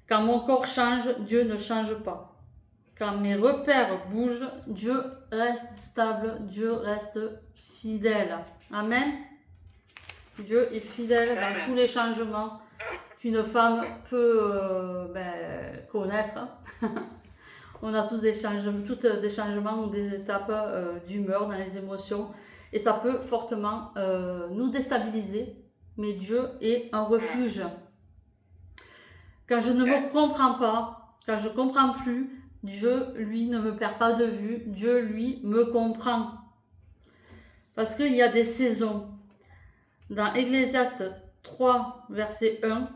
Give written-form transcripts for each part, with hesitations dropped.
Quand mon corps change, Dieu ne change pas. Quand mes repères bougent, Dieu reste stable, Dieu reste fidèle. Amen. Dieu est fidèle dans tous les changements qu'une femme peut connaître. On a tous des changements, toutes des changements ou des étapes d'humeur dans les émotions. Et ça peut fortement nous déstabiliser. Mais Dieu est un refuge. Quand je ne me comprends pas, quand je ne comprends plus, Dieu, lui, ne me perd pas de vue. Dieu, lui, me comprend. Parce qu'il y a des saisons. Dans Ecclésiaste 3, verset 1,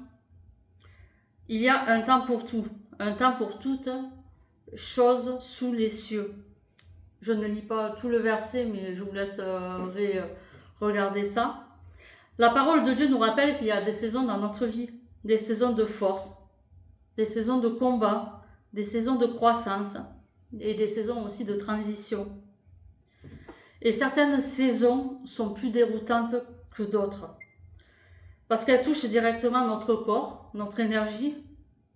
il y a un temps pour tout, un temps pour toutes choses sous les cieux. Je ne lis pas tout le verset, mais je vous laisserai regarder ça. La parole de Dieu nous rappelle qu'il y a des saisons dans notre vie, des saisons de force, des saisons de combat, des saisons de croissance et des saisons aussi de transition. Et certaines saisons sont plus déroutantes que d'autres parce qu'elles touchent directement notre corps, notre énergie,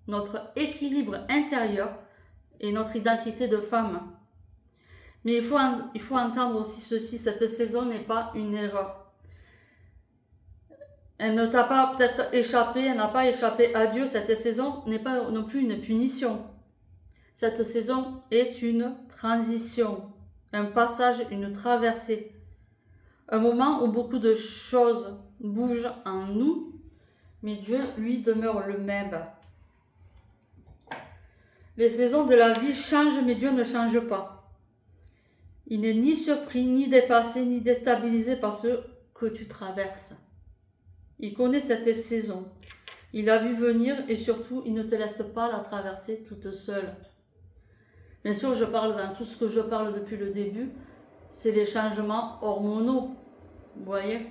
notre équilibre intérieur et notre identité de femme. Mais il faut entendre aussi ceci, cette saison n'est pas une erreur. Elle ne t'a pas peut-être échappé, elle n'a pas échappé à Dieu. Cette saison n'est pas non plus une punition. Cette saison est une transition, un passage, une traversée. Un moment où beaucoup de choses bougent en nous, mais Dieu, lui, demeure le même. Les saisons de la vie changent, mais Dieu ne change pas. Il n'est ni surpris, ni dépassé, ni déstabilisé par ce que tu traverses. Il connaît cette saison. Il l'a vu venir et surtout, il ne te laisse pas la traverser toute seule. Bien sûr, je parle dans tout ce que je parle depuis le début, c'est les changements hormonaux. Vous voyez ?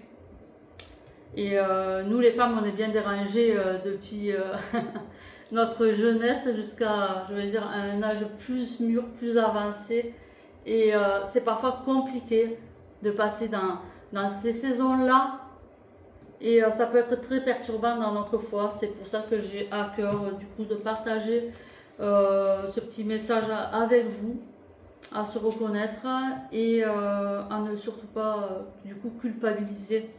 Et nous, les femmes, on est bien dérangées depuis notre jeunesse jusqu'à, je vais dire, un âge plus mûr, plus avancé. Et c'est parfois compliqué de passer dans ces saisons-là. Et ça peut être très perturbant dans notre foi. C'est pour ça que j'ai à cœur du coup de partager ce petit message avec vous, à se reconnaître et à ne surtout pas du coup culpabiliser.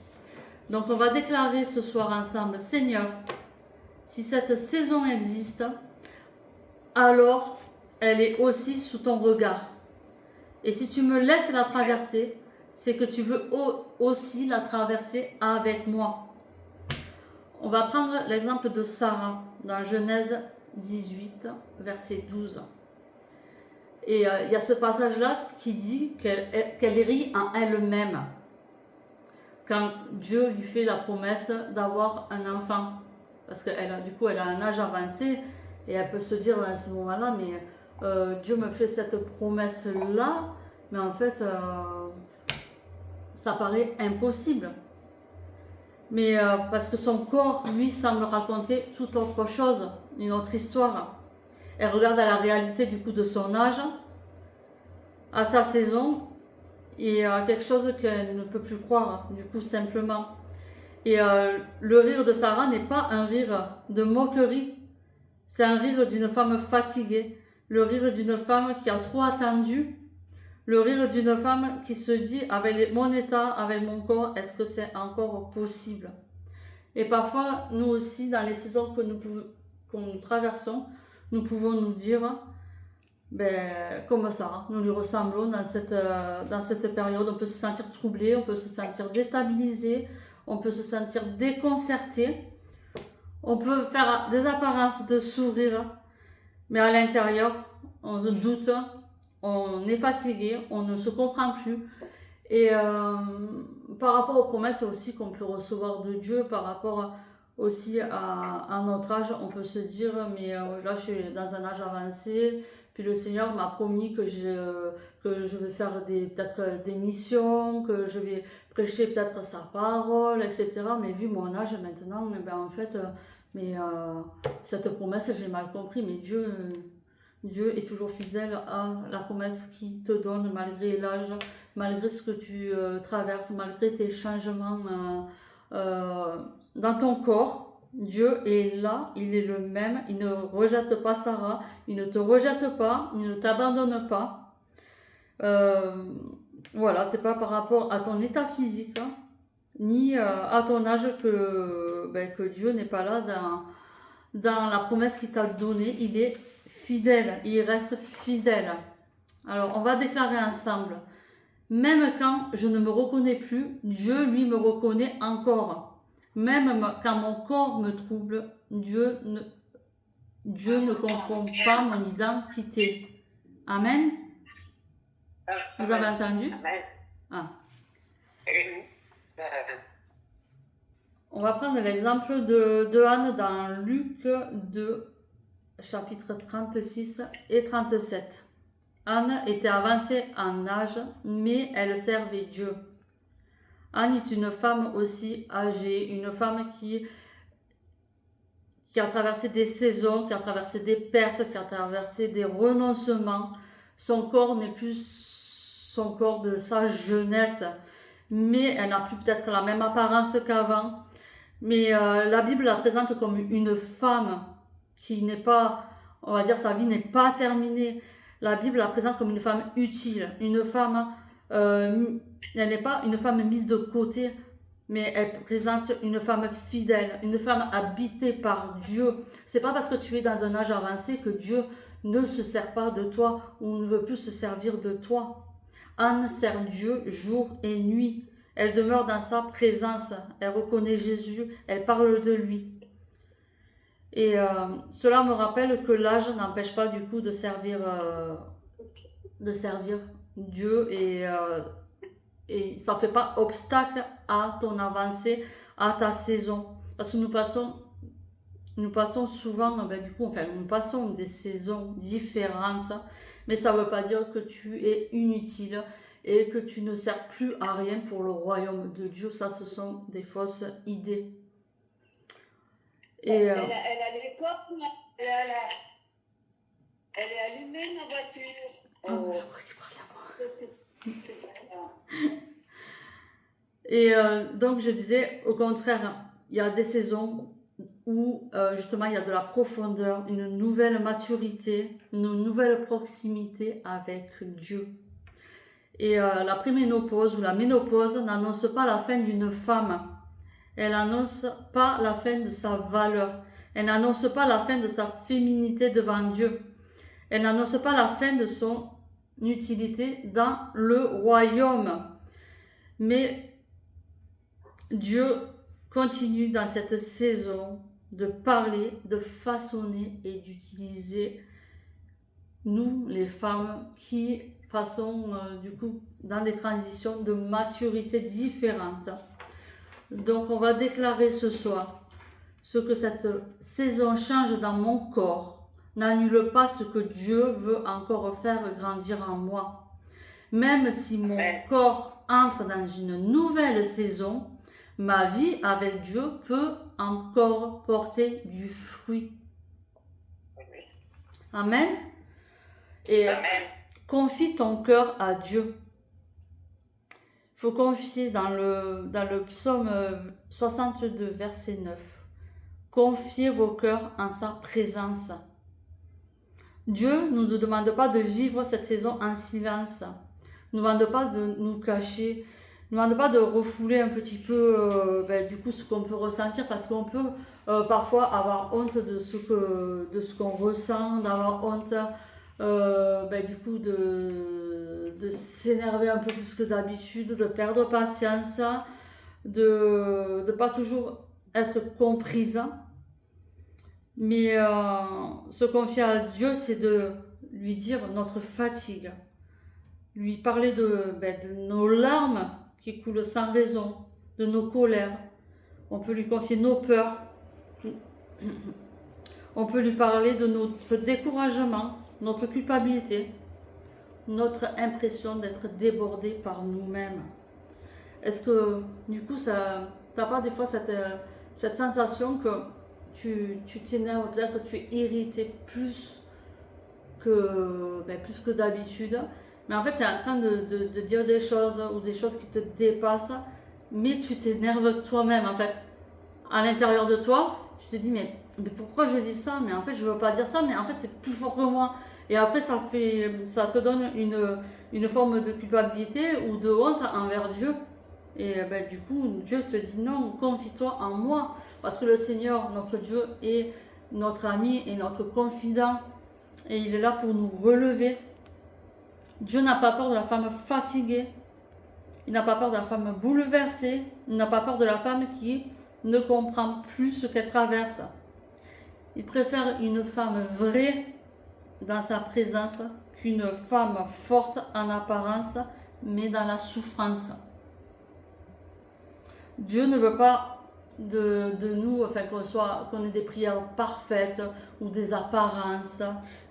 Donc on va déclarer ce soir ensemble: Seigneur, si cette saison existe, alors elle est aussi sous ton regard. Et si tu me laisses la traverser, c'est que tu veux aussi la traverser avec moi. On va prendre l'exemple de Sarah dans Genèse 18, verset 12. Et il y a ce passage-là qui dit qu'elle rit en elle-même quand Dieu lui fait la promesse d'avoir un enfant. Parce qu'elle a un âge avancé et elle peut se dire à ce moment-là, mais Dieu me fait cette promesse-là, mais en fait, ça paraît impossible. Mais parce que son corps, lui, semble raconter toute autre chose, une autre histoire. Elle regarde à la réalité du coup de son âge, à sa saison, et à quelque chose qu'elle ne peut plus croire, du coup, simplement. Et le rire de Sarah n'est pas un rire de moquerie, c'est un rire d'une femme fatiguée, le rire d'une femme qui a trop attendu, le rire d'une femme qui se dit, avec mon état, avec mon corps, est-ce que c'est encore possible? Et parfois, nous aussi, dans les saisons que nous traversons, nous pouvons nous dire, comme ça, nous lui ressemblons dans cette période. On peut se sentir troublé, on peut se sentir déstabilisé, on peut se sentir déconcerté, on peut faire des apparences de sourire, mais à l'intérieur, on doute, on est fatigué, on ne se comprend plus. Et par rapport aux promesses aussi qu'on peut recevoir de Dieu, par rapport aussi à notre âge, on peut se dire, mais là je suis dans un âge avancé, puis le Seigneur m'a promis que je vais faire peut-être des missions, que je vais prêcher peut-être sa parole, etc. Mais vu mon âge maintenant, en fait, cette promesse, j'ai mal compris, mais Dieu est toujours fidèle à la promesse qu'il te donne malgré l'âge, malgré ce que tu traverses, malgré tes changements dans ton corps. Dieu est là, il est le même, il ne rejette pas Sarah, il ne te rejette pas, il ne t'abandonne pas. Voilà, c'est pas par rapport à ton état physique, hein, ni à ton âge que Dieu n'est pas là dans la promesse qu'il t'a donnée. Il est fidèle, il reste fidèle. Alors, on va déclarer ensemble. Même quand je ne me reconnais plus, Dieu, lui, me reconnaît encore. Même quand mon corps me trouble, Dieu ne confond pas mon identité. Amen. Vous avez entendu? Amen. Ah. On va prendre l'exemple de Anne dans Luc 2, chapitre 36 et 37. Anne était avancée en âge, mais elle servait Dieu. Anne est une femme aussi âgée, une femme qui a traversé des saisons, qui a traversé des pertes, qui a traversé des renoncements. Son corps n'est plus son corps de sa jeunesse, mais elle n'a plus peut-être la même apparence qu'avant. Mais la Bible la présente comme une femme qui n'est pas, on va dire, sa vie n'est pas terminée. La Bible la présente comme une femme utile, une femme, elle n'est pas une femme mise de côté, mais elle présente une femme fidèle, une femme habitée par Dieu. C'est pas parce que tu es dans un âge avancé que Dieu ne se sert pas de toi ou ne veut plus se servir de toi. Anne sert Dieu jour et nuit. Elle demeure dans sa présence. Elle reconnaît Jésus. Elle parle de lui. Et cela me rappelle que l'âge n'empêche pas du coup de servir Dieu et ça ne fait pas obstacle à ton avancée, à ta saison. Parce que nous passons souvent, nous passons des saisons différentes, mais ça ne veut pas dire que tu es inutile et que tu ne sers plus à rien pour le royaume de Dieu. Ça, ce sont des fausses idées. Et, elle a les portes, elle est allumée, ma voiture. Je crois qu'il parlait à moi. Et donc, je disais, au contraire, il y a des saisons où justement il y a de la profondeur, une nouvelle maturité, une nouvelle proximité avec Dieu. Et la préménopause ou la ménopause n'annonce pas la fin d'une femme. Elle n'annonce pas la fin de sa valeur. Elle n'annonce pas la fin de sa féminité devant Dieu. Elle n'annonce pas la fin de son utilité dans le royaume. Mais Dieu continue dans cette saison de parler, de façonner et d'utiliser nous, les femmes, qui passons du coup dans des transitions de maturité différentes. Donc on va déclarer ce soir ce que cette saison change dans mon corps n'annule pas ce que Dieu veut encore faire grandir en moi. Même si mon corps entre dans une nouvelle saison, ma vie avec Dieu peut encore porter du fruit. Amen. Et confie ton cœur à Dieu. Il faut confier dans le psaume 62, verset 9. Confiez vos cœurs en sa présence. Dieu ne nous demande pas de vivre cette saison en silence. Il ne nous demande pas de nous cacher. Il ne nous demande pas de refouler un petit peu du coup ce qu'on peut ressentir, parce qu'on peut parfois avoir honte de ce qu'on ressent, d'avoir honte du coup de s'énerver un peu plus que d'habitude, de perdre patience, de ne pas toujours être comprise. Mais se confier à Dieu, c'est de lui dire notre fatigue, lui parler de nos larmes qui coulent sans raison, de nos colères. On peut lui confier nos peurs, on peut lui parler de notre découragement, notre culpabilité, notre impression d'être débordé par nous-mêmes. Est-ce que du coup, t'as pas des fois cette sensation que tu t'énerves, peut-être tu es irrité plus que d'habitude, mais en fait tu es en train de dire des choses ou des choses qui te dépassent, mais tu t'énerves toi-même en fait. À l'intérieur de toi, Tu te dis, mais pourquoi je dis ça? Mais en fait, je veux pas dire ça, mais en fait, c'est plus fort que moi. Et après, ça te donne une forme de culpabilité ou de honte envers Dieu. Et du coup, Dieu te dit non, confie-toi en moi. Parce que le Seigneur, notre Dieu, est notre ami et notre confident. Et il est là pour nous relever. Dieu n'a pas peur de la femme fatiguée. Il n'a pas peur de la femme bouleversée. Il n'a pas peur de la femme qui ne comprend plus ce qu'elle traverse. Il préfère une femme vraie dans sa présence qu'une femme forte en apparence, mais dans la souffrance. Dieu ne veut pas de nous, enfin qu'on ait des prières parfaites ou des apparences,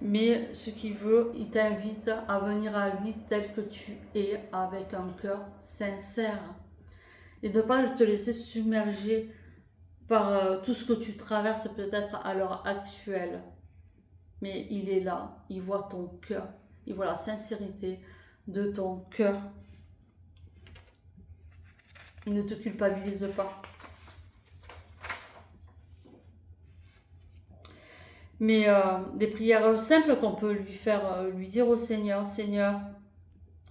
mais ce qu'il veut, il t'invite à venir à lui tel que tu es, avec un cœur sincère. Et de ne pas te laisser submerger par tout ce que tu traverses peut-être à l'heure actuelle. Mais il est là, il voit ton cœur, il voit la sincérité de ton cœur. Il ne te culpabilise pas. Mais des prières simples qu'on peut lui faire, lui dire au Seigneur, Seigneur,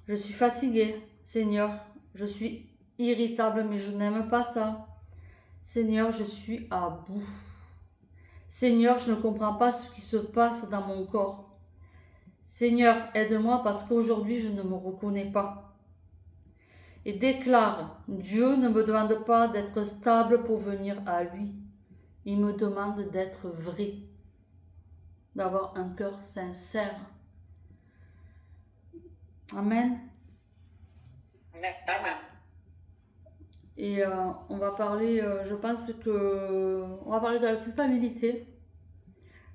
je suis fatiguée, Seigneur, je suis irritable, mais je n'aime pas ça. Seigneur, je suis à bout. Seigneur, je ne comprends pas ce qui se passe dans mon corps. Seigneur, aide-moi parce qu'aujourd'hui, je ne me reconnais pas. Et déclare, Dieu ne me demande pas d'être stable pour venir à lui. Il me demande d'être vrai, d'avoir un cœur sincère. Amen. Amen. Et on va parler, je pense que on va parler de la culpabilité.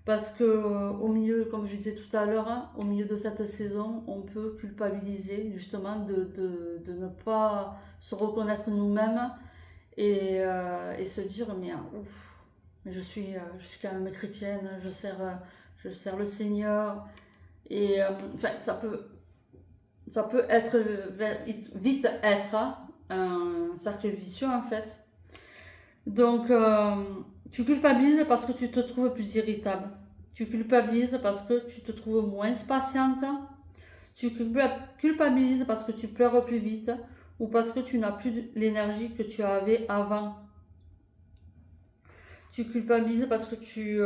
Parce que au milieu, comme je disais tout à l'heure, hein, au milieu de cette saison, on peut culpabiliser justement de ne pas se reconnaître nous-mêmes et se dire mais ouf, mais je suis quand même chrétienne, je sers le Seigneur et enfin ça peut être vite être un cercle vicieux en fait. Donc tu culpabilises parce que tu te trouves plus irritable. Tu culpabilises parce que tu te trouves moins patiente. Tu culpabilises parce que tu pleures plus vite ou parce que tu n'as plus l'énergie que tu avais avant. Tu culpabilises parce que tu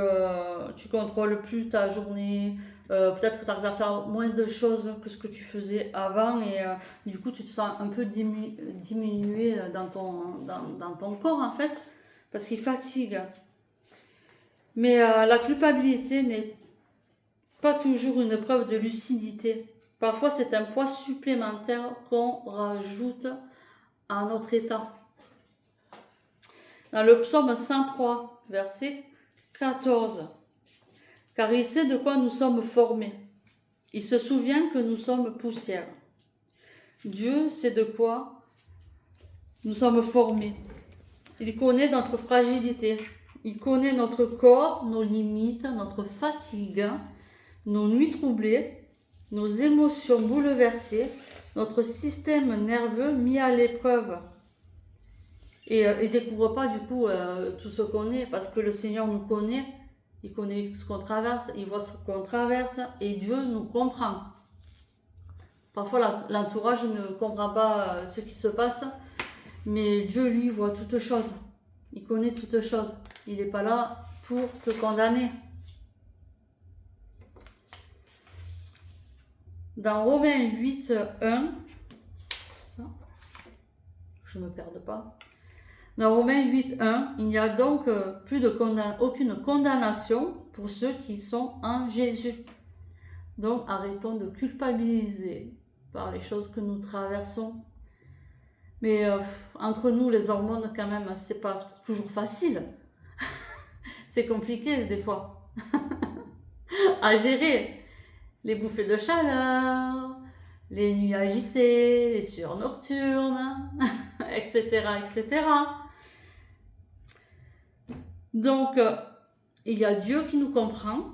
contrôles plus ta journée. Peut-être que tu arrives à faire moins de choses que ce que tu faisais avant et du coup tu te sens un peu diminué dans ton corps en fait. Parce qu'il fatigue. Mais la culpabilité n'est pas toujours une preuve de lucidité. Parfois, c'est un poids supplémentaire qu'on rajoute à notre état. Dans le psaume 103, verset 14. Car il sait de quoi nous sommes formés. Il se souvient que nous sommes poussière. Dieu sait de quoi nous sommes formés. Il connaît notre fragilité, il connaît notre corps, nos limites, notre fatigue, nos nuits troublées, nos émotions bouleversées, notre système nerveux mis à l'épreuve. Et il ne découvre pas du coup tout ce qu'on est, parce que le Seigneur nous connaît, il connaît ce qu'on traverse, il voit ce qu'on traverse, et Dieu nous comprend. Parfois l'entourage ne comprend pas ce qui se passe, mais Dieu, lui, voit toutes choses. Il connaît toutes choses. Il n'est pas là pour te condamner. Dans Romains 8, 1, ça, je ne me perde pas. Dans Romains 8, 1, il n'y a donc aucune condamnation pour ceux qui sont en Jésus. Donc arrêtons de culpabiliser par les choses que nous traversons. Mais entre nous, les hormones, quand même, c'est pas toujours facile. C'est compliqué, des fois, à gérer. Les bouffées de chaleur, les nuits agitées, les sueurs nocturnes, etc., etc. Donc, il y a Dieu qui nous comprend,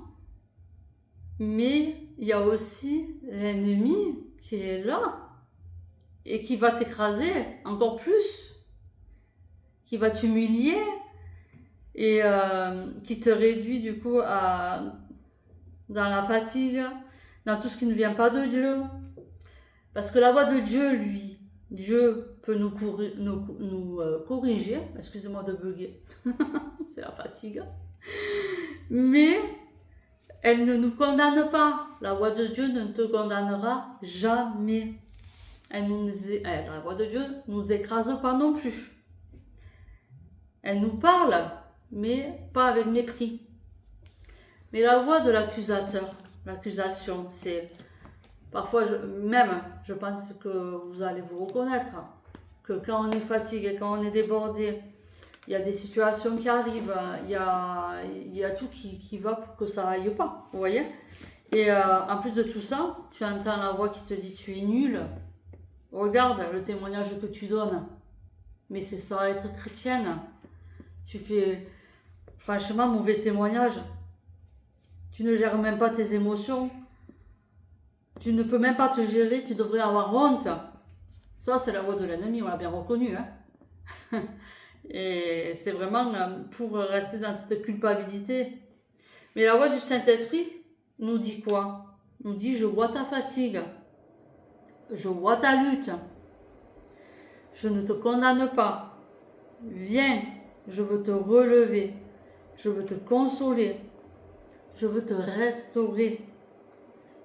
mais il y a aussi l'ennemi qui est là et qui va t'écraser encore plus, qui va t'humilier et qui te réduit du coup dans la fatigue, dans tout ce qui ne vient pas de Dieu. Parce que la voix de Dieu, lui, Dieu peut nous corriger, excusez-moi de bugger, c'est la fatigue, mais elle ne nous condamne pas. La voix de Dieu ne te condamnera jamais. La voix de Dieu ne nous écrase pas non plus. Elle nous parle, mais pas avec mépris. Mais la voix de l'accusateur, l'accusation, c'est... Parfois, je pense que vous allez vous reconnaître, que quand on est fatigué, quand on est débordé, il y a des situations qui arrivent, il y a tout qui va pour que ça aille pas, vous voyez. Et en plus de tout ça, tu entends la voix qui te dit tu es nul, regarde le témoignage que tu donnes, mais c'est ça être chrétienne, tu fais franchement mauvais témoignage, tu ne gères même pas tes émotions, tu ne peux même pas te gérer, tu devrais avoir honte. Ça, c'est la voix de l'ennemi, on l'a bien reconnu. Hein. Et c'est vraiment pour rester dans cette culpabilité. Mais la voix du Saint-Esprit nous dit quoi? Nous dit, je vois ta fatigue, je vois ta lutte, je ne te condamne pas. Viens, je veux te relever, je veux te consoler, je veux te restaurer.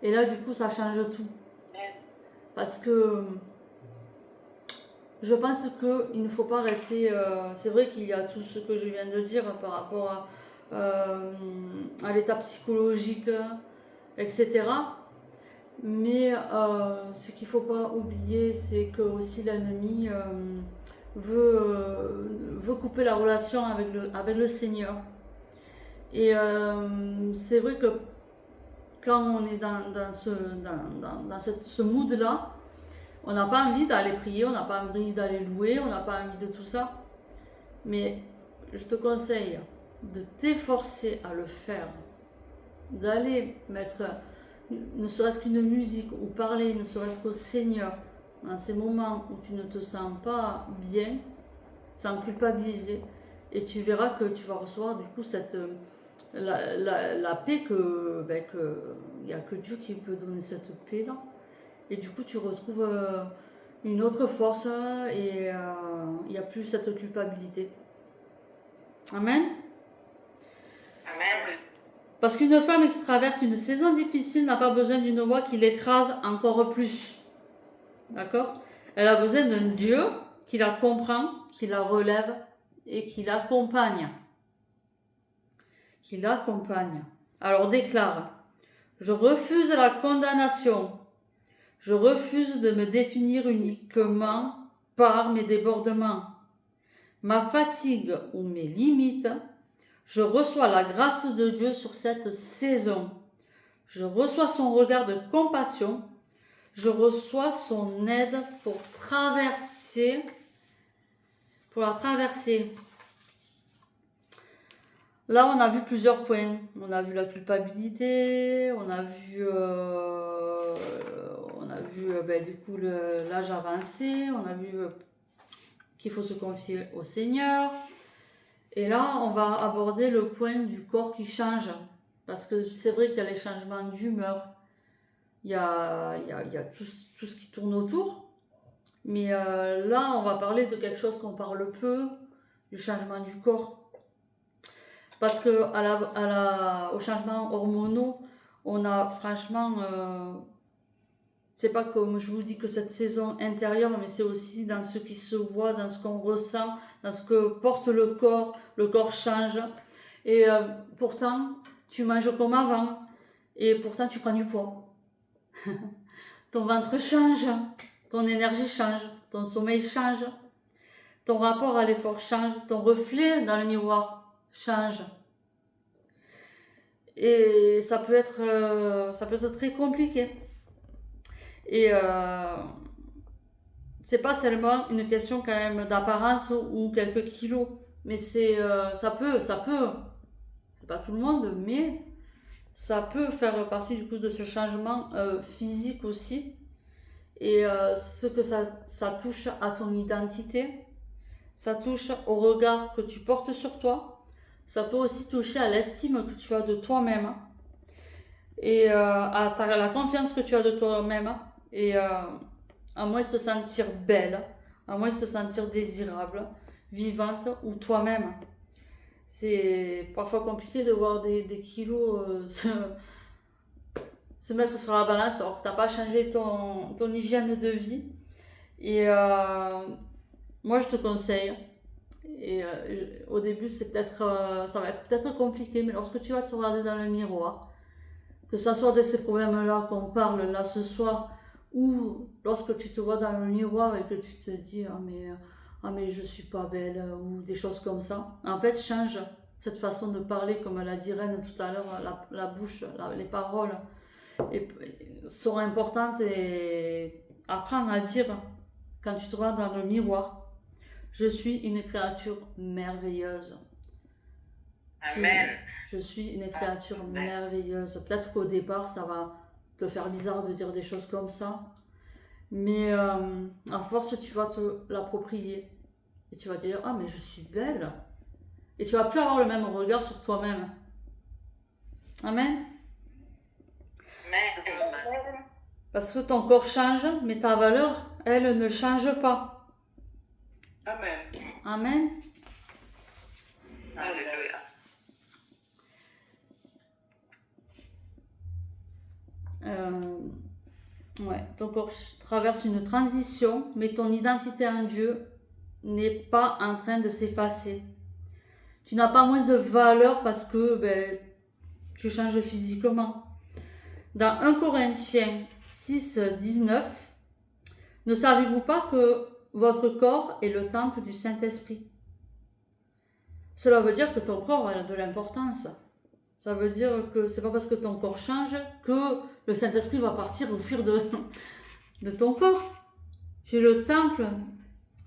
Et là, du coup, ça change tout. Parce que je pense qu'il ne faut pas rester... c'est vrai qu'il y a tout ce que je viens de dire par rapport à l'état psychologique, etc. Mais ce qu'il ne faut pas oublier, c'est que aussi l'ennemi veut couper la relation avec le Seigneur. Et c'est vrai que quand on est dans ce mood-là, on n'a pas envie d'aller prier, on n'a pas envie d'aller louer, on n'a pas envie de tout ça. Mais je te conseille de t'efforcer à le faire, d'aller mettre ne serait-ce qu'une musique ou parler ne serait-ce qu'au Seigneur dans ces moments où tu ne te sens pas bien, sans culpabiliser, et tu verras que tu vas recevoir du coup la paix que il n'y a que Dieu qui peut donner cette paix là, et du coup tu retrouves une autre force et il n'y a plus cette culpabilité. Amen. Amen. Parce qu'une femme qui traverse une saison difficile n'a pas besoin d'une voix qui l'écrase encore plus. D'accord? Elle a besoin d'un Dieu qui la comprend, qui la relève et qui l'accompagne. Qui l'accompagne. Alors déclare, je refuse la condamnation. Je refuse de me définir uniquement par mes débordements, ma fatigue ou mes limites. Je reçois la grâce de Dieu sur cette saison. Je reçois son regard de compassion. Je reçois son aide pour la traverser. Là, on a vu plusieurs points. On a vu la culpabilité, on a vu du coup l'âge avancé, on a vu qu'il faut se confier au Seigneur. Et là, on va aborder le point du corps qui change. Parce que c'est vrai qu'il y a les changements d'humeur, il y a tout ce qui tourne autour. Mais là, on va parler de quelque chose qu'on parle peu, du changement du corps. Parce que aux changements hormonaux, on a franchement... c'est pas comme je vous dis que cette saison intérieure, mais c'est aussi dans ce qui se voit, dans ce qu'on ressent, dans ce que porte le corps change. Et pourtant, tu manges comme avant, et pourtant tu prends du poids. Ton ventre change, ton énergie change, ton sommeil change, ton rapport à l'effort change, ton reflet dans le miroir change. Et ça peut être très compliqué. Et c'est pas seulement une question quand même d'apparence ou quelques kilos, mais ça peut, c'est pas tout le monde, mais ça peut faire partie du coup de ce changement physique aussi. Et ce que ça touche à ton identité, ça touche au regard que tu portes sur toi, Ça peut aussi toucher à l'estime que tu as de toi-même et la confiance que tu as de toi-même et à moins de te sentir belle, à moins de te sentir désirable, vivante ou toi-même. C'est parfois compliqué de voir des kilos se mettre sur la balance alors que tu n'as pas changé ton hygiène de vie. Et moi, je te conseille, et au début, ça va être peut-être compliqué, mais lorsque tu vas te regarder dans le miroir, que ce soit de ces problèmes-là qu'on parle là ce soir, ou lorsque tu te vois dans le miroir et que tu te dis ah mais je suis pas belle ou des choses comme ça, en fait change cette façon de parler comme l'a dit Reine tout à l'heure, la bouche, les paroles sont importantes et apprends à dire quand tu te vois dans le miroir, je suis une créature merveilleuse. Amen. Je suis une créature merveilleuse. Peut-être qu'au départ, ça va te faire bizarre de dire des choses comme ça. Mais à force, tu vas te l'approprier. Et tu vas dire, ah mais je suis belle. Et tu vas plus avoir le même regard sur toi-même. Amen. Amen. Parce que ton corps change, mais ta valeur, elle ne change pas. Amen. Amen. Alléluia. Ouais, ton corps traverse une transition, mais ton identité en Dieu n'est pas en train de s'effacer. Tu n'as pas moins de valeur parce que tu changes physiquement. Dans 1 Corinthiens 6, 19, ne savez-vous pas que votre corps est le temple du Saint-Esprit? Cela veut dire que ton corps a de l'importance. Ça veut dire que c'est pas parce que ton corps change que le Saint-Esprit va partir au fur de ton corps. Tu es le temple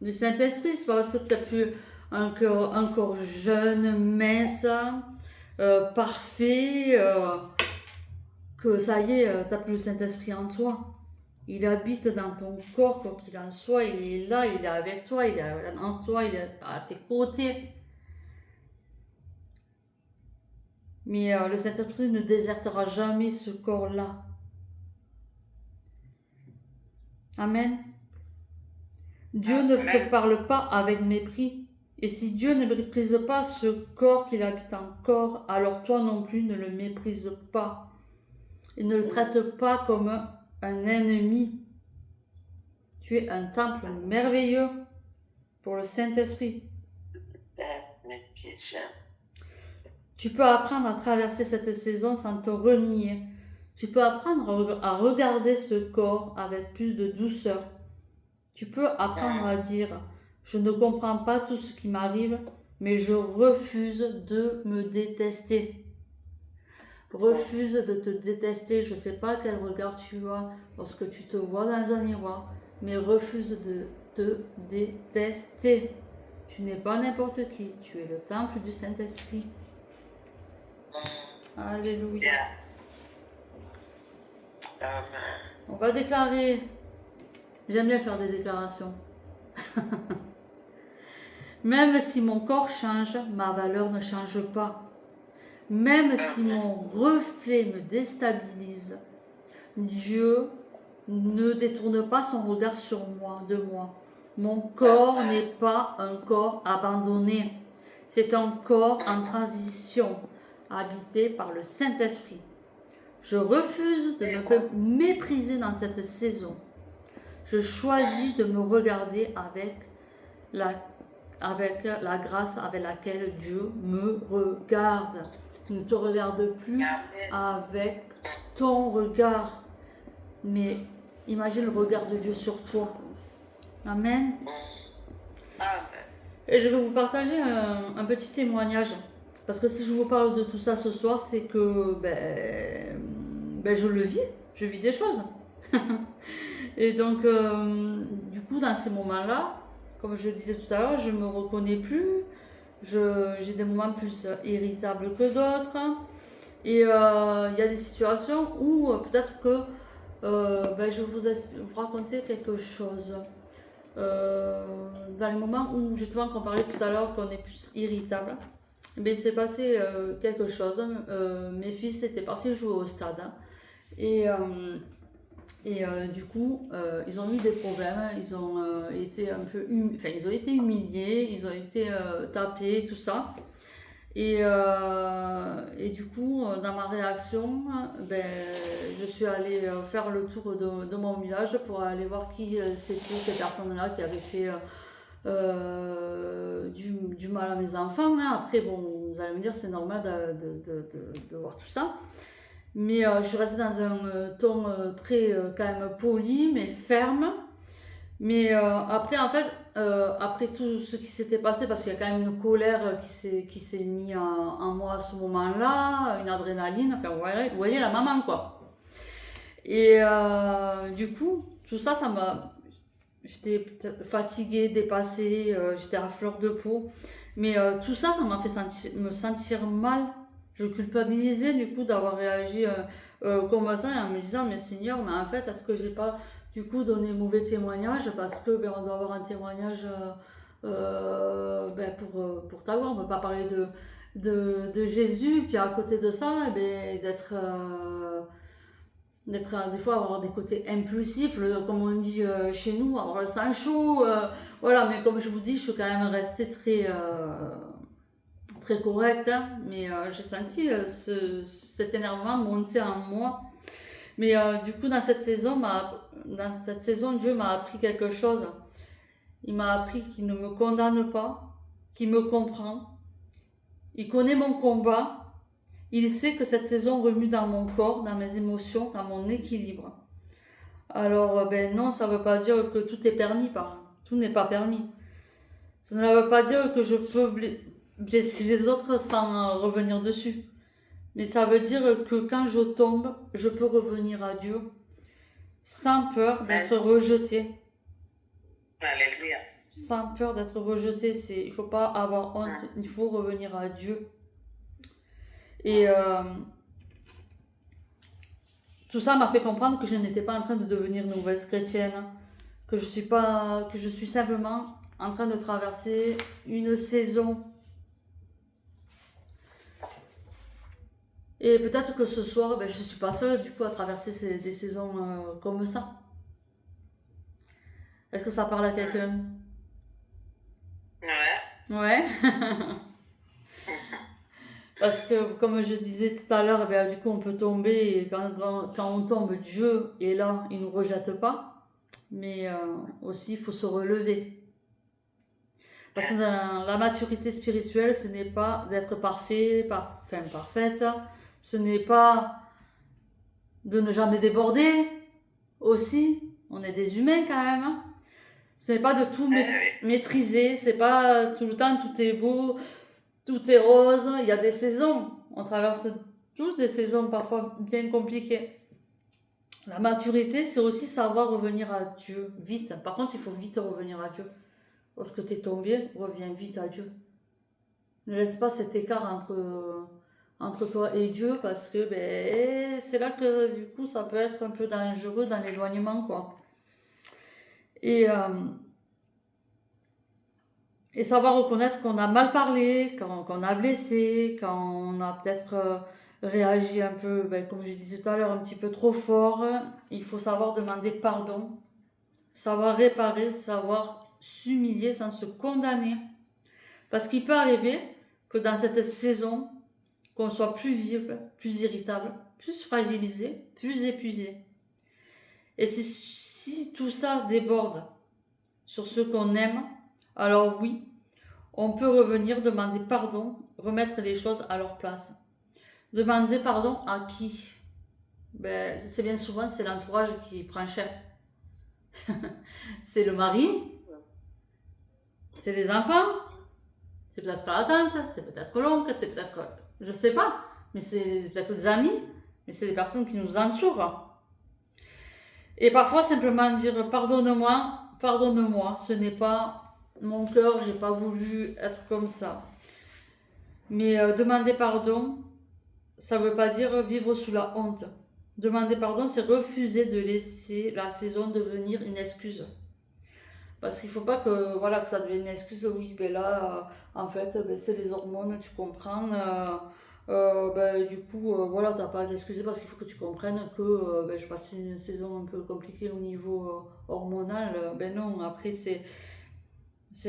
du Saint-Esprit. C'est pas parce que tu n'as plus un corps jeune, mince, parfait, que ça y est, tu n'as plus le Saint-Esprit en toi. Il habite dans ton corps, quoi qu'il en soit. Il est là, il est avec toi, il est en toi, il est à tes côtés. Mais le Saint-Esprit ne désertera jamais ce corps-là. Amen. Dieu ne te parle pas avec mépris. Et si Dieu ne méprise pas ce corps qu'il habite encore, alors toi non plus ne le méprise pas. Et ne le traite pas comme un ennemi. Tu es un temple merveilleux pour le Saint-Esprit. Tu peux apprendre à traverser cette saison sans te renier. Tu peux apprendre à regarder ce corps avec plus de douceur. Tu peux apprendre à dire « Je ne comprends pas tout ce qui m'arrive, mais je refuse de me détester. » Refuse de te détester. Je ne sais pas quel regard tu as lorsque tu te vois dans un miroir, mais refuse de te détester. Tu n'es pas n'importe qui. Tu es le temple du Saint-Esprit. Alléluia. Amen. On va déclarer. J'aime bien faire des déclarations. Même si mon corps change, ma valeur ne change pas. Même si mon reflet me déstabilise, Dieu ne détourne pas son regard sur moi, de moi. Mon corps n'est pas un corps abandonné. C'est un corps en transition, habité par le Saint-Esprit. Je refuse de me mépriser dans cette saison. Je choisis de me regarder avec la grâce avec laquelle Dieu me regarde. Il ne te regarde plus avec ton regard, mais imagine le regard de Dieu sur toi. Amen. Et je vais vous partager un petit témoignage. Parce que si je vous parle de tout ça ce soir, c'est que je le vis. Je vis des choses. Et donc, du coup, dans ces moments-là, comme je le disais tout à l'heure, je ne me reconnais plus. J'ai des moments plus irritables que d'autres. Et il y a des situations où peut-être que je vais vous raconter quelque chose. Dans les moments où, justement, qu'on parlait tout à l'heure, qu'on est plus irritable. Mais il s'est passé quelque chose. Mes fils étaient partis jouer au stade. Hein. Et du coup, ils ont eu des problèmes. Ils ont été un peu ils ont été humiliés, ils ont été tapés, tout ça. Et du coup, dans ma réaction, ben, je suis allée faire le tour de mon village pour aller voir qui c'était ces personnes-là qui avaient fait du mal à mes enfants. Hein. Après, bon, vous allez me dire, c'est normal de voir tout ça. Mais je suis restée dans un ton très quand même poli, mais ferme. Mais après, en fait, après tout ce qui s'était passé, parce qu'il y a quand même une colère qui s'est mise en moi à ce moment-là, une adrénaline, enfin, vous voyez la maman, quoi. Et du coup, tout ça, ça m'a... J'étais fatiguée, dépassée, j'étais à fleur de peau. Mais tout ça, ça m'a fait me sentir mal. Je culpabilisais du coup d'avoir réagi comme ça en me disant, mais Seigneur, mais en fait, est-ce que j'ai pas du coup donné mauvais témoignage parce que ben, on doit avoir un témoignage ben, pour ta gloire. On ne peut pas parler de Jésus, puis à côté de ça, eh ben, d'être des fois avoir des côtés impulsifs, comme on dit chez nous, avoir le sang chaud, voilà, mais comme je vous dis, je suis quand même restée très correcte, hein, mais j'ai senti cet énervement monter en moi. Mais du coup, dans cette saison, Dieu m'a appris quelque chose. Il m'a appris qu'il ne me condamne pas, qu'il me comprend, il connaît mon combat. Il sait que cette saison remue dans mon corps, dans mes émotions, dans mon équilibre. Alors, ben non, ça ne veut pas dire que tout est permis, tout n'est pas permis. Ça ne veut pas dire que je peux blesser les autres sans revenir dessus. Mais ça veut dire que quand je tombe, je peux revenir à Dieu sans peur d'être rejeté. Alléluia. Sans peur d'être rejeté, il ne faut pas avoir honte, il faut revenir à Dieu. Et tout ça m'a fait comprendre que je n'étais pas en train de devenir une mauvaise chrétienne, que je suis simplement en train de traverser une saison. Et peut-être que ce soir, ben, je ne suis pas seule du coup à traverser des saisons comme ça. Est-ce que ça parle à quelqu'un? Ouais. Ouais. Parce que, comme je disais tout à l'heure, ben, du coup, on peut tomber, et quand on tombe, Dieu est là, il ne nous rejette pas. Mais aussi, il faut se relever. Parce que dans la maturité spirituelle, ce n'est pas d'être parfaite. Ce n'est pas de ne jamais déborder aussi. On est des humains quand même. Hein. Ce n'est pas de tout maîtriser. C'est pas tout le temps, tout est beau. Tout est rose, il y a des saisons. On traverse tous des saisons parfois bien compliquées. La maturité, c'est aussi savoir revenir à Dieu vite. Par contre, il faut vite revenir à Dieu. Lorsque tu es tombé, reviens vite à Dieu. Ne laisse pas cet écart entre toi et Dieu parce que ben, c'est là que du coup ça peut être un peu dangereux dans l'éloignement, quoi. Et savoir reconnaître qu'on a mal parlé, qu'on a blessé, quand on a peut-être réagi un peu, ben, comme je disais tout à l'heure, un petit peu trop fort. Il faut savoir demander pardon, savoir réparer, savoir s'humilier sans se condamner. Parce qu'il peut arriver que dans cette saison, qu'on soit plus vive, plus irritable, plus fragilisé, plus épuisé. Et si tout ça déborde sur ceux qu'on aime, alors oui, on peut revenir demander pardon, remettre les choses à leur place. Demander pardon à qui? Ben, c'est bien souvent, c'est l'entourage qui prend cher. C'est le mari, c'est les enfants, c'est peut-être la tante, c'est peut-être l'oncle, c'est peut-être, je sais pas, mais c'est peut-être des amis, mais c'est les personnes qui nous entourent. Et parfois simplement dire pardonne-moi, ce n'est pas mon cœur, j'ai pas voulu être comme ça. Mais demander pardon, ça veut pas dire vivre sous la honte. Demander pardon, c'est refuser de laisser la saison devenir une excuse. Parce qu'il ne faut pas que, voilà, que ça devienne une excuse, oui, ben là, en fait, ben, c'est les hormones, tu comprends. Ben, du coup, voilà, tu n'as pas à t'excuser parce qu'il faut que tu comprennes que ben, je passais une saison un peu compliquée au niveau hormonal. Ben non, après, c'est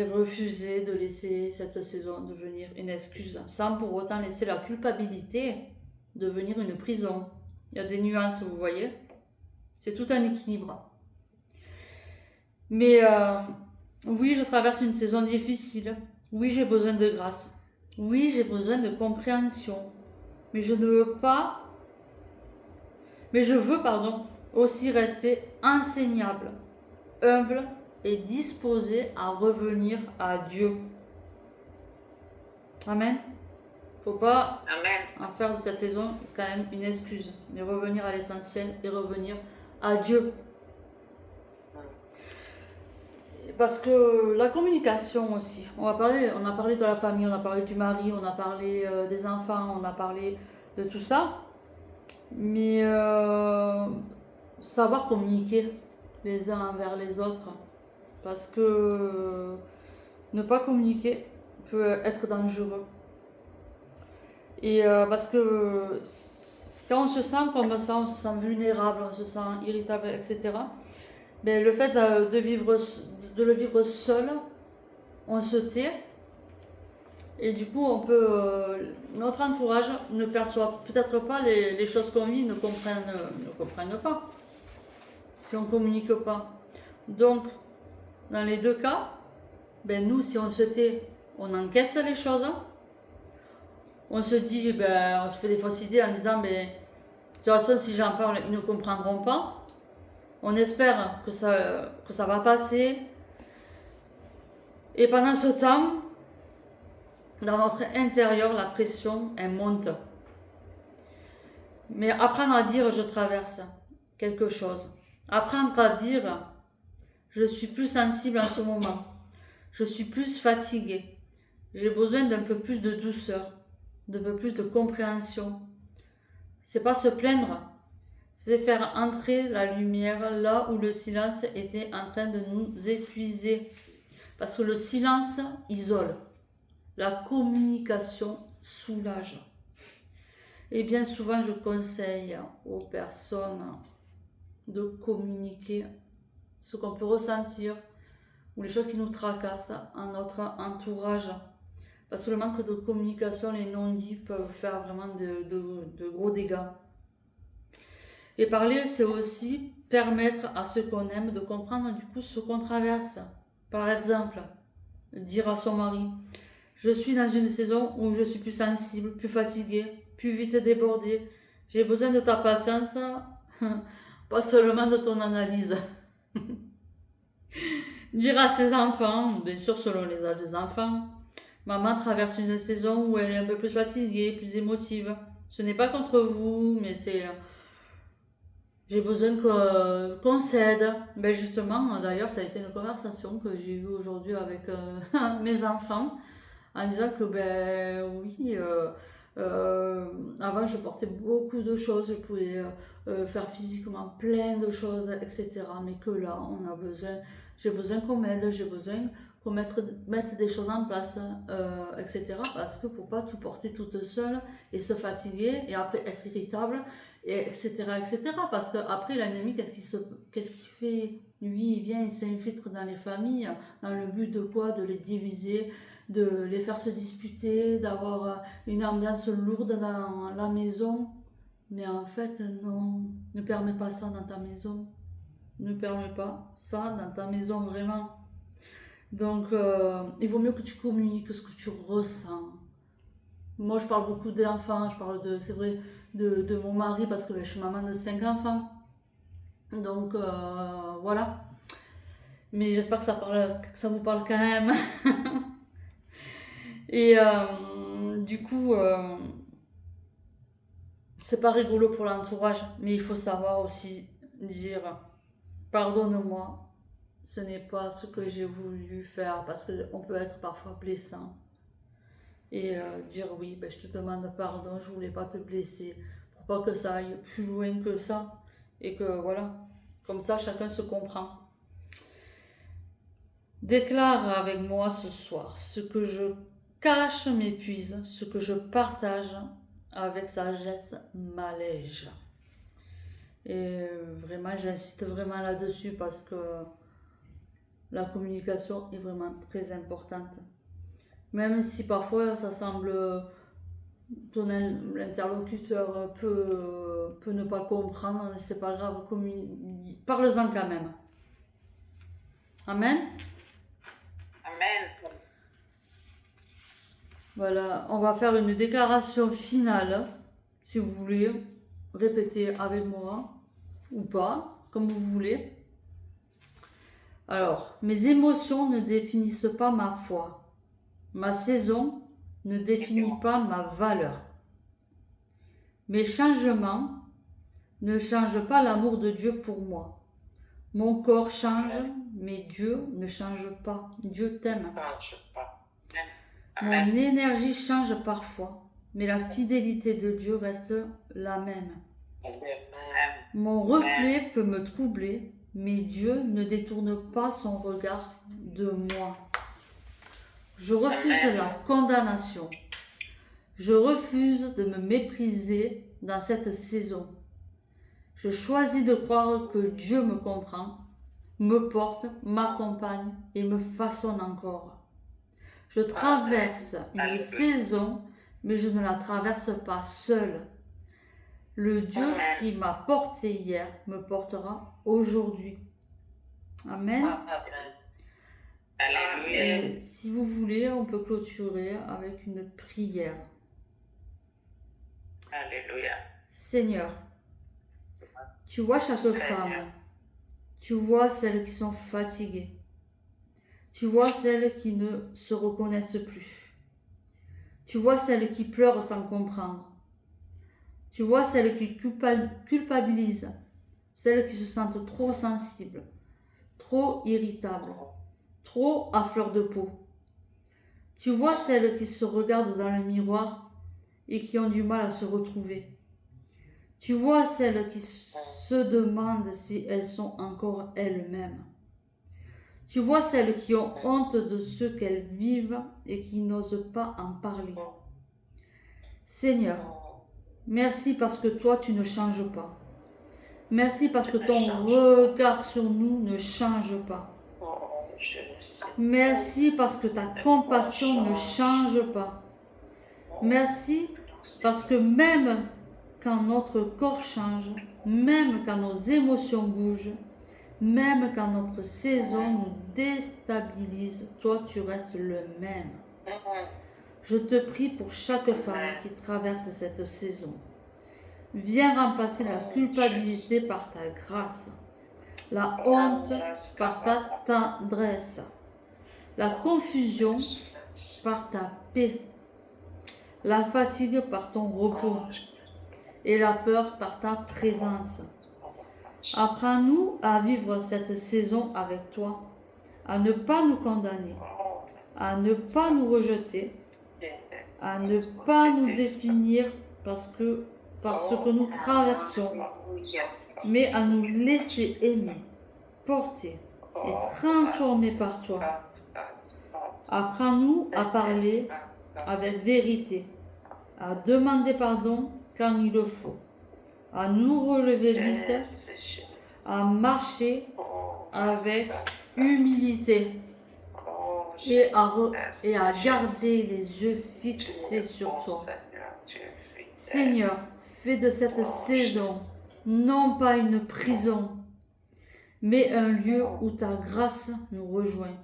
refuser de laisser cette saison devenir une excuse, sans pour autant laisser la culpabilité devenir une prison. Il y a des nuances, vous voyez. C'est tout un équilibre. Mais oui, je traverse une saison difficile. Oui, j'ai besoin de grâce. Oui, j'ai besoin de compréhension. Mais je ne veux pas, mais je veux, pardon, aussi rester enseignable, humble et disposé à revenir à Dieu. Amen. Faut pas Amen. en faire de cette saison quand même une excuse, mais revenir à l'essentiel et revenir à Dieu. Parce que la communication aussi, on a parlé de la famille, on a parlé du mari, on a parlé des enfants, on a parlé de tout ça, mais savoir communiquer les uns envers les autres, parce que ne pas communiquer peut être dangereux. Et parce que quand on se sent comme ça, on se sent vulnérable, on se sent irritable, etc. Mais le fait de le vivre seul, on se tait. Et du coup, notre entourage ne perçoit peut-être pas les choses qu'on vit, ne comprennent pas si on ne communique pas. Donc, dans les deux cas, ben nous, si on se tait, on encaisse les choses. On se dit, ben, on se fait des fausses idées en disant, ben, de toute façon, si j'en parle, ils ne comprendront pas. On espère que ça va passer. Et pendant ce temps, dans notre intérieur, la pression, elle monte. Mais apprendre à dire, je traverse quelque chose. Apprendre à dire, je suis plus sensible en ce moment. Je suis plus fatiguée. J'ai besoin d'un peu plus de douceur, d'un peu plus de compréhension. C'est pas se plaindre, c'est faire entrer la lumière là où le silence était en train de nous épuiser. Parce que le silence isole, la communication soulage. Et bien souvent, je conseille aux personnes de communiquer ce qu'on peut ressentir ou les choses qui nous tracassent à notre entourage. Parce que le manque de communication, les non-dits peuvent faire vraiment de gros dégâts. Et parler, c'est aussi permettre à ceux qu'on aime de comprendre du coup ce qu'on traverse. Par exemple, dire à son mari, je suis dans une saison où je suis plus sensible, plus fatiguée, plus vite débordée. J'ai besoin de ta patience, pas seulement de ton analyse. Dire à ses enfants, bien sûr selon les âges des enfants, maman traverse une saison où elle est un peu plus fatiguée, plus émotive. Ce n'est pas contre vous, mais c'est... J'ai besoin qu'on s'aide. Ben justement, d'ailleurs, ça a été une conversation que j'ai eue aujourd'hui avec mes enfants, en disant que, ben oui, avant je portais beaucoup de choses, je pouvais faire physiquement plein de choses, etc. Mais que là, j'ai besoin qu'on m'aide, j'ai besoin qu'on mette des choses en place, etc. Parce que pour pas tout porter toute seule et se fatiguer et après être irritable, et etc., etc. Parce qu'après, l'ennemi, qu'est-ce qu'il fait? Lui, il vient, il s'infiltre dans les familles, dans le but de quoi? De les diviser, de les faire se disputer, d'avoir une ambiance lourde dans la maison. Mais en fait, non, ne permets pas ça dans ta maison. Ne permets pas ça dans ta maison, vraiment. Donc, il vaut mieux que tu communiques ce que tu ressens. Moi, je parle beaucoup d'enfants, c'est vrai, de mon mari, parce que je suis maman de 5 enfants. Donc, voilà. Mais j'espère que ça vous parle quand même. Et du coup, c'est pas rigolo pour l'entourage, mais il faut savoir aussi dire pardonne-moi, ce n'est pas ce que j'ai voulu faire, parce qu'on peut être parfois blessant. Et dire oui, ben, je te demande pardon, je voulais pas te blesser, pour pas que ça aille plus loin que ça. Et que voilà, comme ça chacun se comprend. Déclare avec moi ce soir, ce que je cache m'épuise, ce que je partage avec sagesse m'allège. Et vraiment, j'insiste vraiment là-dessus parce que la communication est vraiment très importante. Même si parfois ça semble, l'interlocuteur peut ne pas comprendre, mais c'est pas grave, parle-en quand même. Amen. Amen. Voilà, on va faire une déclaration finale, si vous voulez, répéter avec moi ou pas, comme vous voulez. Alors, mes émotions ne définissent pas ma foi. Ma saison ne définit pas ma valeur. Mes changements ne changent pas l'amour de Dieu pour moi. Mon corps change, mais Dieu ne change pas. Dieu t'aime. Mon énergie change parfois, mais la fidélité de Dieu reste la même. Mon reflet peut me troubler, mais Dieu ne détourne pas son regard de moi. Je refuse la condamnation. Je refuse de me mépriser dans cette saison. Je choisis de croire que Dieu me comprend, me porte, m'accompagne et me façonne encore. Je traverse une saison, mais je ne la traverse pas seule. Le Dieu qui m'a porté hier me portera aujourd'hui. Amen. Et si vous voulez, on peut clôturer avec une prière. Alléluia. Seigneur, tu vois chaque femme. Tu vois celles qui sont fatiguées. Tu vois celles qui ne se reconnaissent plus. Tu vois celles qui pleurent sans comprendre. Tu vois celles qui culpabilisent. Celles qui se sentent trop sensibles, trop irritables, trop à fleur de peau. Tu vois celles qui se regardent dans le miroir et qui ont du mal à se retrouver. Tu vois celles qui se demandent si elles sont encore elles-mêmes. Tu vois celles qui ont honte de ce qu'elles vivent et qui n'osent pas en parler. Seigneur, merci parce que toi tu ne changes pas. Merci parce que ton regard sur nous ne change pas. Merci parce que ta compassion ne change pas. Merci parce que même quand notre corps change, même quand nos émotions bougent, même quand notre saison nous déstabilise, toi tu restes le même. Je te prie pour chaque femme qui traverse cette saison. Viens remplacer la culpabilité par ta grâce, la honte par ta tendresse, la confusion par ta paix, la fatigue par ton repos et la peur par ta présence. Apprends-nous à vivre cette saison avec toi, à ne pas nous condamner, à ne pas nous rejeter, à ne pas nous définir parce que nous traversons, mais à nous laisser aimer, porter et transformer par toi. Apprends-nous à parler avec vérité, à demander pardon quand il le faut, à nous relever vite, à marcher avec humilité et à garder les yeux fixés sur toi. Seigneur, fais de cette saison non pas une prison, mais un lieu où ta grâce nous rejoint,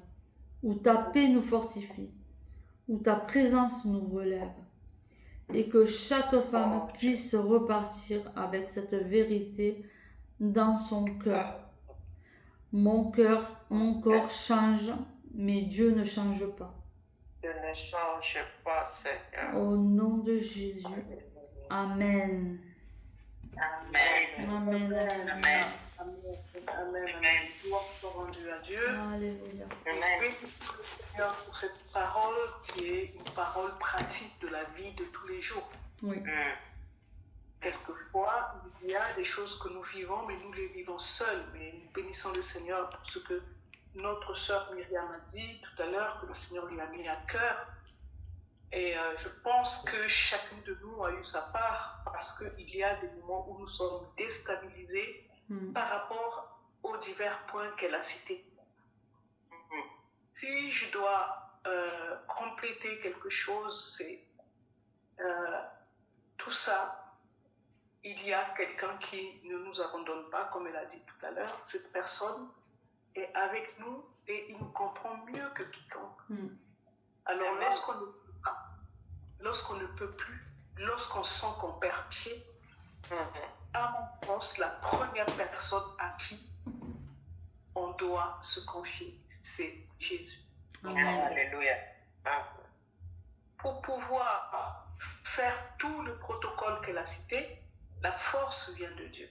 où ta paix nous fortifie, où ta présence nous relève, et que chaque femme puisse repartir avec cette vérité dans son cœur. Mon corps change, mais Dieu ne change pas. Dieu ne change pas, Seigneur. Au nom de Jésus. Amen. Amen. Amen. Amen. Amen. Gloire soit rendue à Dieu. Alléluia. Amen. Seigneur, pour cette parole qui est une parole pratique de la vie de tous les jours. Oui. Quelquefois, il y a des choses que nous vivons, mais nous les vivons seuls. Mais nous bénissons le Seigneur pour ce que notre sœur Myriam a dit tout à l'heure, que le Seigneur lui a mis à cœur. Et je pense que chacun de nous a eu sa part, parce qu'il y a des moments où nous sommes déstabilisés par rapport aux divers points qu'elle a cités. Si je dois compléter quelque chose, c'est tout ça. Il y a quelqu'un qui ne nous abandonne pas, comme elle a dit tout à l'heure. Cette personne est avec nous et il nous comprend mieux que quiconque. Alors lorsqu'on ne peut plus, lorsqu'on sent qu'on perd pied, à mon sens, la première personne à qui on doit se confier, c'est Jésus. Alléluia. Pour pouvoir faire tout le protocole qu'elle a cité, la force vient de Dieu.